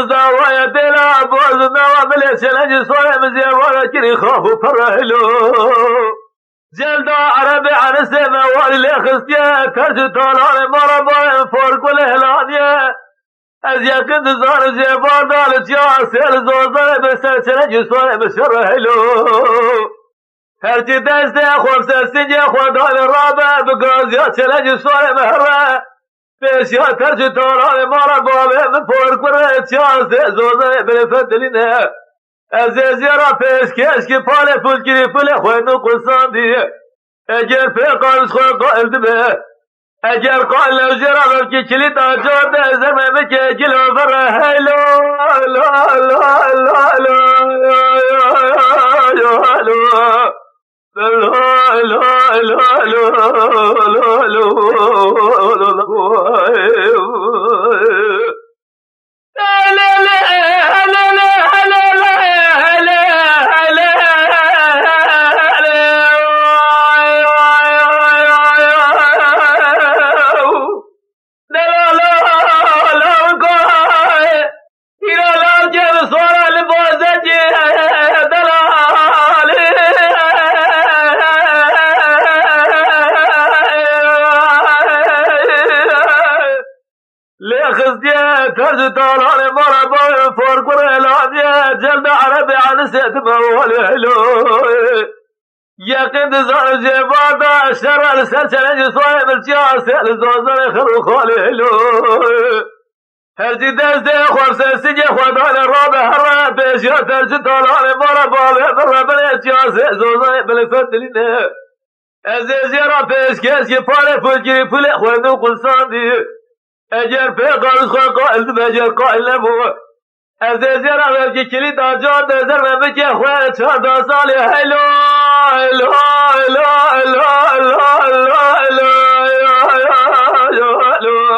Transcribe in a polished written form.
داوای دلا باز دوا بله چلنج سوی مزیوارا کری خوف و پرهلو جلد عرب عنسه مواری لخستیه ترج طالان مارا بایم فورکل هلانیه از یقین دزار زیبار دالت یا سیل زوزار بسر چلنج سوی بشرهلو هرچی دسته خوب سرسینجه خودان رابه بگازیا چلنج سوی مهره پیشیا ترج طالان مارا بایم فورکل چیانسه زوزار بلفتلینه از زیرا پیش کش که پال پول کری پول خوینو قصان دیه اگر پیقانش خوی قائل دبه اگر قائل لوجرا بلکی کلید آجار ده زرمه که گلو بره هیلو لا لا لا ترج طالان مارا بایم فورکل هلانیه جلد عرب عنسه تموال هلو یقین دزار زیبار دا شرال سر چلنج سوی ملچیا سیل زوزار خرو خال هلو هرچی دسته خواب سرسینجه خودان رابه هر پیشیا ترج طالان مارا بایم بره چیا سیل زوزار بلفتلینه از زیرا پیش کش که پال پول کری پول خوینو قلسان دیه اگر پیقانش خوی قائل دم اگر قائل نبو از زیرا بلکی کلید آجار ده زرمه که خوی 14 سالی هیلو هیلو هیلو هیلو هیلو هیلو هیلو